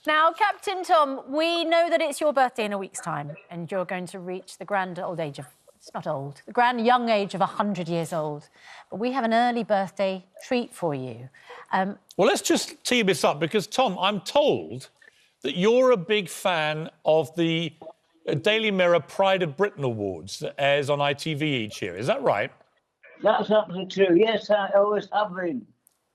Now, Captain Tom, we know that it's your birthday in a week's time and you're going to reach the grand old age of, it's not old, the grand young age of 100 years old. But we have an early birthday treat for you. Well, let's just tee this up because, Tom, I'm told that you're a big fan of the Daily Mirror Pride of Britain Awards that airs on ITV each year. Is that right? That's absolutely true. Yes, I always have been.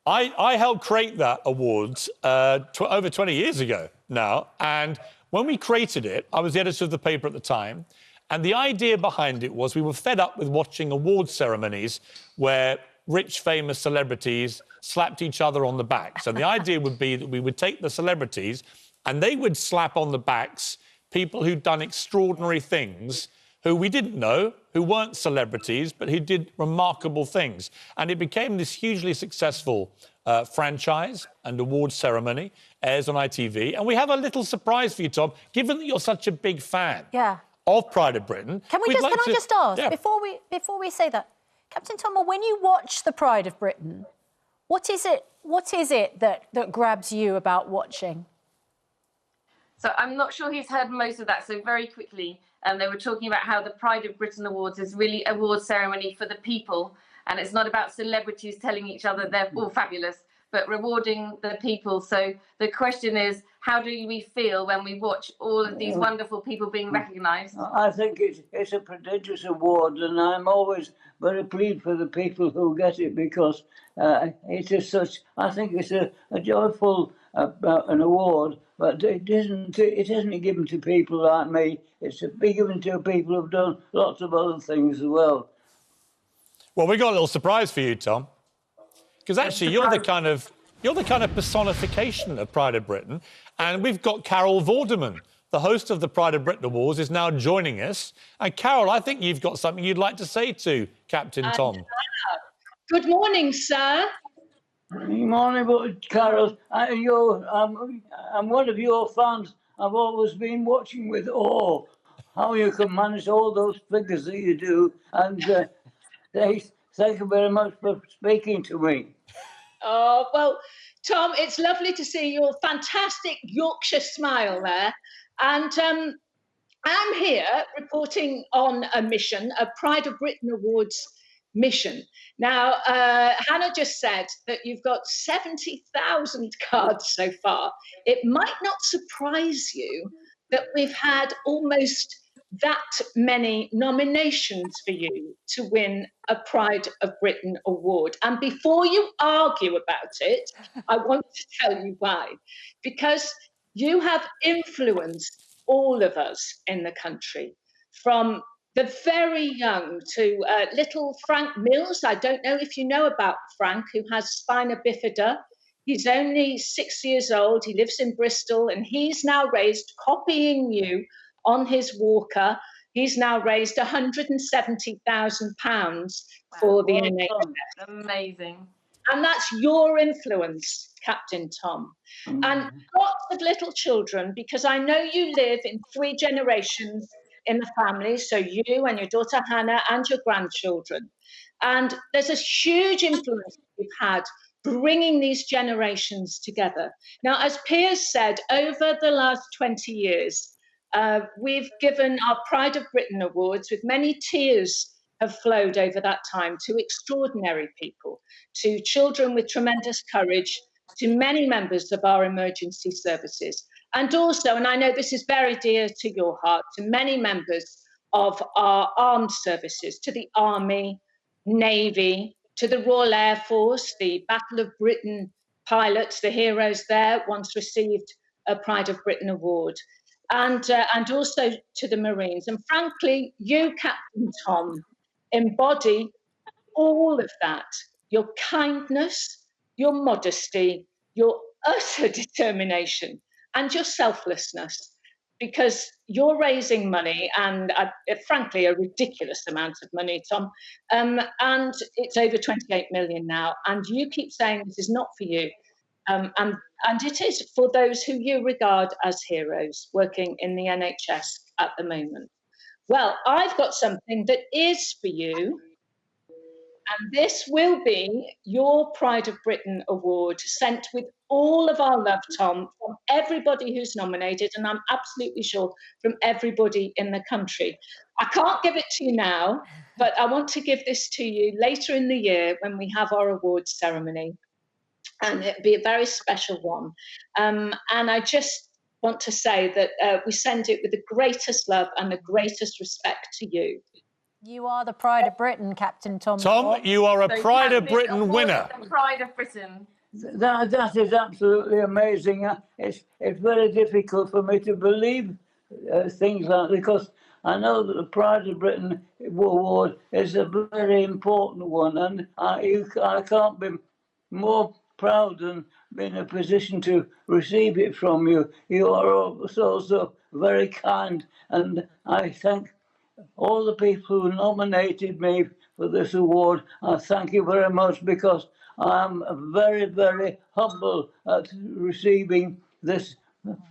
I helped create that awards over 20 years ago now. And when we created it, I was the editor of the paper at the time. And the idea behind it was we were fed up with watching award ceremonies where rich, famous celebrities slapped each other on the backs. And the idea would be that we would take the celebrities and they would slap on the backs people who'd done extraordinary things, who we didn't know, who weren't celebrities, but who did remarkable things. And it became this hugely successful franchise and award ceremony, airs on ITV. And we have a little surprise for you, Tom, given that you're such a big fan of Pride of Britain. Can I just ask, before we say that, Captain Tom, when you watch the Pride of Britain, what is it that grabs you about watching? So I'm not sure he's heard most of that. So very quickly, they were talking about how the Pride of Britain Awards is really an award ceremony for the people. And it's not about celebrities telling each other they're all fabulous, but rewarding the people. So the question is, how do we feel when we watch all of these wonderful people being recognised? I think it's a prodigious award, and I'm always very pleased for the people who get it because it is such. I think it's a joyful an award, but it isn't given to people like me. It's given to people who've done lots of other things as well. Well, we got a little surprise for you, Tom, because actually you're the kind of personification of Pride of Britain, and we've got Carol Vorderman, the host of the Pride of Britain Awards, is now joining us. And Carol, I think you've got something you'd like to say to Captain Tom. Good morning, sir. Good morning, Carol. I'm one of your fans. I've always been watching with awe how you can manage all those figures that you do, and thank you very much for speaking to me. Oh, well, Tom, it's lovely to see your fantastic Yorkshire smile there. And I'm here reporting on a mission, a Pride of Britain Awards mission. Now, Hannah just said that you've got 70,000 cards so far. It might not surprise you that we've had almost that many nominations for you to win a Pride of Britain award. And before you argue about it, I want to tell you why. Because you have influenced all of us in the country, from the very young to little Frank Mills. I don't know if you know about Frank, who has spina bifida. He's only 6 years old. He lives in Bristol, and he's now raised, copying you, on his walker, he's now raised £170,000 for the NHS. Amazing. And that's your influence, Captain Tom. And lots of little children, because I know you live in 3 generations in the family, so you and your daughter Hannah and your grandchildren. And there's a huge influence you've had bringing these generations together. Now, as Piers said, over the last 20 years, we've given our Pride of Britain Awards, with many tears have flowed over that time, to extraordinary people, to children with tremendous courage, to many members of our emergency services, and also, and I know this is very dear to your heart, to many members of our armed services, to the Army, Navy, to the Royal Air Force, the Battle of Britain pilots, the heroes there once received a Pride of Britain Award. And also to the Marines. And frankly, you, Captain Tom, embody all of that. Your kindness, your modesty, your utter determination, and your selflessness. Because you're raising money, and frankly, a ridiculous amount of money, Tom. And it's over 28 million now. And you keep saying this is not for you. And it is for those who you regard as heroes working in the NHS at the moment. Well, I've got something that is for you. And this will be your Pride of Britain Award, sent with all of our love, Tom, from everybody who's nominated, and I'm absolutely sure from everybody in the country. I can't give it to you now, but I want to give this to you later in the year when we have our awards ceremony. And it'll be a very special one. And I just want to say that we send it with the greatest love and the greatest respect to you. You are the pride of Britain, Captain Tom. Tom, you are a Pride of Britain winner. The Pride of Britain. That is absolutely amazing. It's very difficult for me to believe things like that, because I know that the Pride of Britain award is a very important one, and I can't be more proud and in a position to receive it from you. You are also very kind, and I thank all the people who nominated me for this award. I thank you very much, because I'm very, very humble at receiving this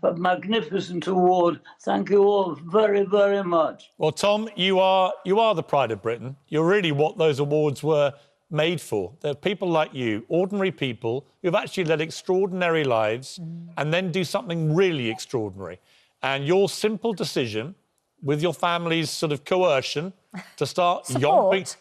magnificent award. Thank you all very, very much. Well, Tom, you are the Pride of Britain. You're really what those awards were made for. There are people like you, ordinary people, who've actually led extraordinary lives and then do something really extraordinary. And your simple decision, with your family's sort of coercion, to start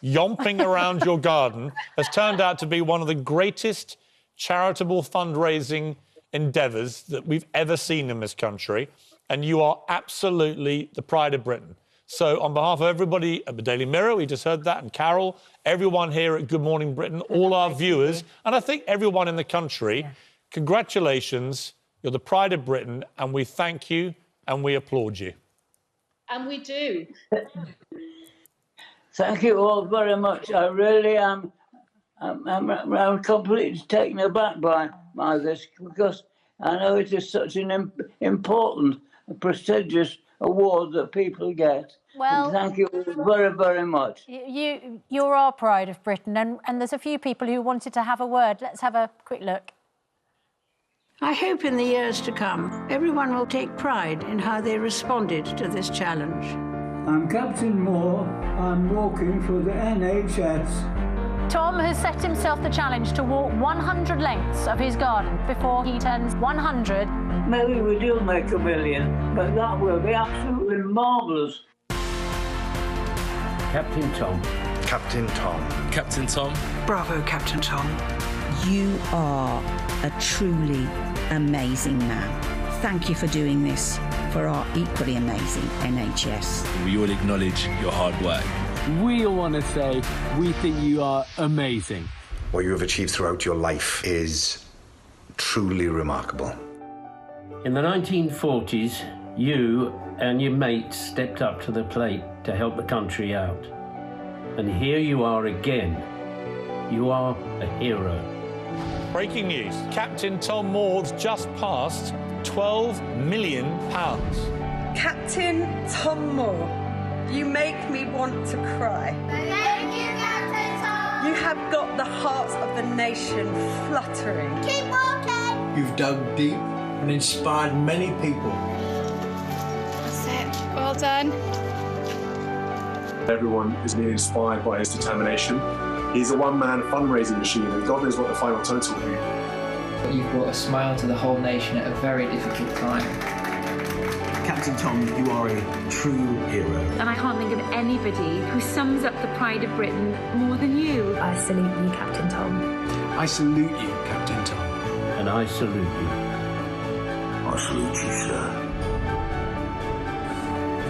yomping around your garden has turned out to be one of the greatest charitable fundraising endeavours that we've ever seen in this country. And you are absolutely the Pride of Britain. So on behalf of everybody at the Daily Mirror, we just heard that, and Carol, everyone here at Good Morning Britain, all our viewers, and I think everyone in the country, congratulations. You're the Pride of Britain, and we thank you and we applaud you. And we do. Thank you all very much. I really am. I'm completely taken aback by this, because I know it is such an important, prestigious award that people get. Well, and thank you very, very much. You're our Pride of Britain, and there's a few people who wanted to have a word. Let's have a quick look. I hope in the years to come, everyone will take pride in how they responded to this challenge. I'm Captain Moore. I'm walking for the NHS. Tom has set himself the challenge to walk 100 lengths of his garden before he turns 100. Maybe we do make a million, but that will be absolutely marvellous. Captain Tom. Captain Tom. Captain Tom. Bravo, Captain Tom. You are a truly amazing man. Thank you for doing this for our equally amazing NHS. We all acknowledge your hard work. We all want to say we think you are amazing. What you have achieved throughout your life is truly remarkable. In the 1940s, you and your mates stepped up to the plate to help the country out. And here you are again. You are a hero. Breaking news. Captain Tom Moore's just passed £12 million. Captain Tom Moore, you make me want to cry. Thank you, Captain Tom. You have got the hearts of the nation fluttering. Keep walking. You've dug deep and inspired many people. That's it. Well done. Everyone is being inspired by his determination. He's a one-man fundraising machine, and God knows what the final total will be. You've brought a smile to the whole nation at a very difficult time. Captain Tom, you are a true hero. And I can't think of anybody who sums up the pride of Britain more than you. I salute you, Captain Tom. I salute you, Captain Tom. And I salute you. I salute you, sir.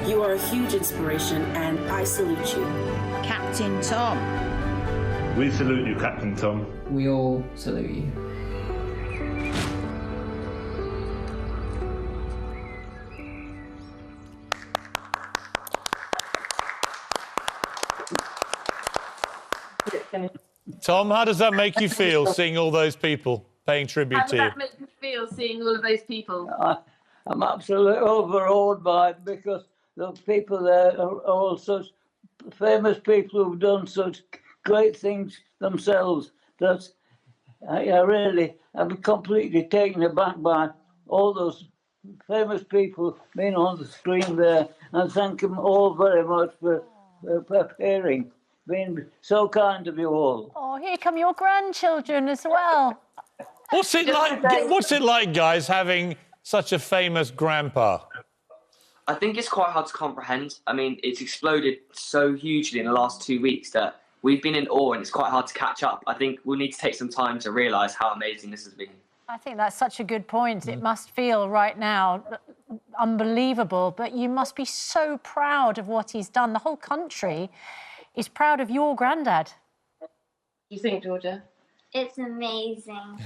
You are a huge inspiration, and I salute you. Captain Tom. We salute you, Captain Tom. We all salute you. Tom, how does that make you feel, seeing all those people paying tribute to you? How does that make you feel, seeing all of those people? I'm absolutely overawed by it, because the people there are all such famous people who've done such great things themselves, that I'm completely taken aback by all those famous people being on the screen there, and thank them all very much for appearing, being so kind of you all. Oh, here come your grandchildren as well. What's it like, guys, having such a famous grandpa? I think it's quite hard to comprehend. I mean, it's exploded so hugely in the last 2 weeks that we've been in awe and it's quite hard to catch up. I think we'll need to take some time to realise how amazing this has been. I think that's such a good point. It must feel right now unbelievable, but you must be so proud of what he's done. The whole country is proud of your granddad. What do you think, Georgia? It's amazing.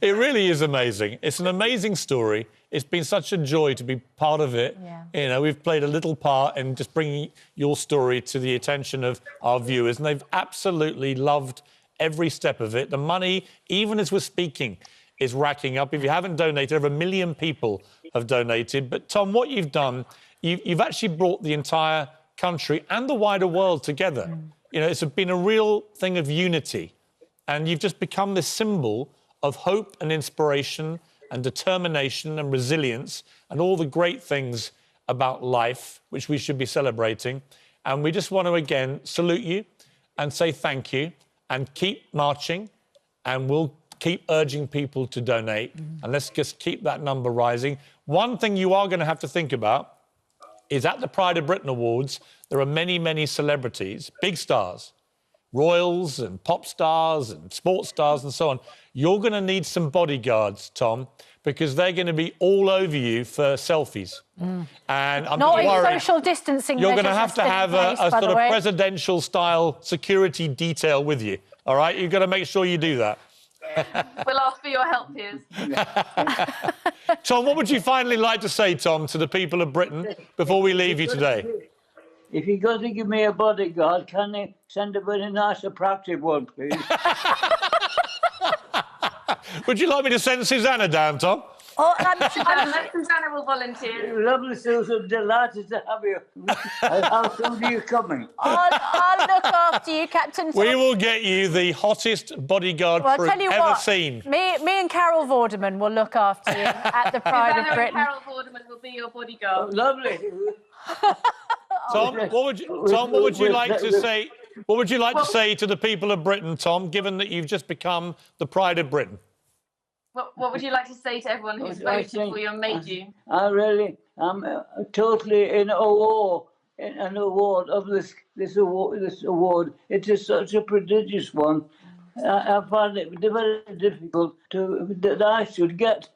It really is amazing. It's an amazing story. It's been such a joy to be part of it. Yeah. You know, we've played a little part in just bringing your story to the attention of our viewers, and they've absolutely loved every step of it. The money, even as we're speaking, is racking up. If you haven't donated, over 1 million people have donated. But, Tom, what you've done, you've actually brought the entire country and the wider world together. You know, it's been a real thing of unity. And you've just become this symbol of hope and inspiration and determination and resilience and all the great things about life, which we should be celebrating. And we just want to, again, salute you and say thank you and keep marching. And we'll keep urging people to donate. And let's just keep that number rising. One thing you are going to have to think about is at the Pride of Britain Awards, there are many, many celebrities, big stars, royals and pop stars and sports stars and so on. You're going to need some bodyguards, Tom, because they're going to be all over you for selfies. And I'm not worried. in social distancing. You're going to have a sort of presidential-style security detail with you. All right, you've got to make sure you do that. We'll ask for your help, Piers. Tom, what would you finally like to say, Tom, to the people of Britain before we leave you today? If you're going to give me a bodyguard, can you send a very nice, attractive one, please? Would you like me to send Susanna down, Tom? Oh, Susanna will volunteer. Lovely, Susan. Delighted to have you. How soon are you coming? I'll look after you, Captain Tom. We will get you the hottest bodyguard crew ever seen. Me and Carol Vorderman will look after you at the Pride of Britain. Carol Vorderman will be your bodyguard. Oh, lovely. Tom, what would you like to say? What would you like to say to the people of Britain, Tom, given that you've just become the Pride of Britain? What would you like to say to everyone who's voted for you and made you? I'm totally in awe, an award of this award. It is such a prodigious one. I find it very difficult that I should get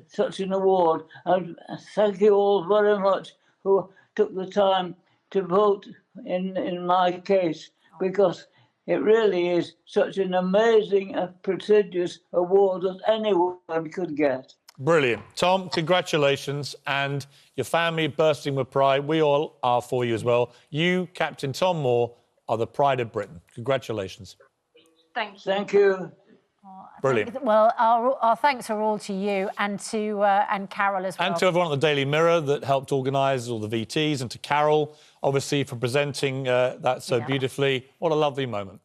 such an award. And thank you all very much who took the time to vote in my case, because it really is such an amazing, prestigious award that anyone could get. Brilliant. Tom, congratulations. And your family bursting with pride. We all are for you as well. You, Captain Tom Moore, are the Pride of Britain. Congratulations. Thank you. Thank you. Brilliant. Well, our thanks are all to you and to and Carol as well. And to everyone at the Daily Mirror that helped organise all the VTs, and to Carol, obviously, for presenting that so beautifully. What a lovely moment.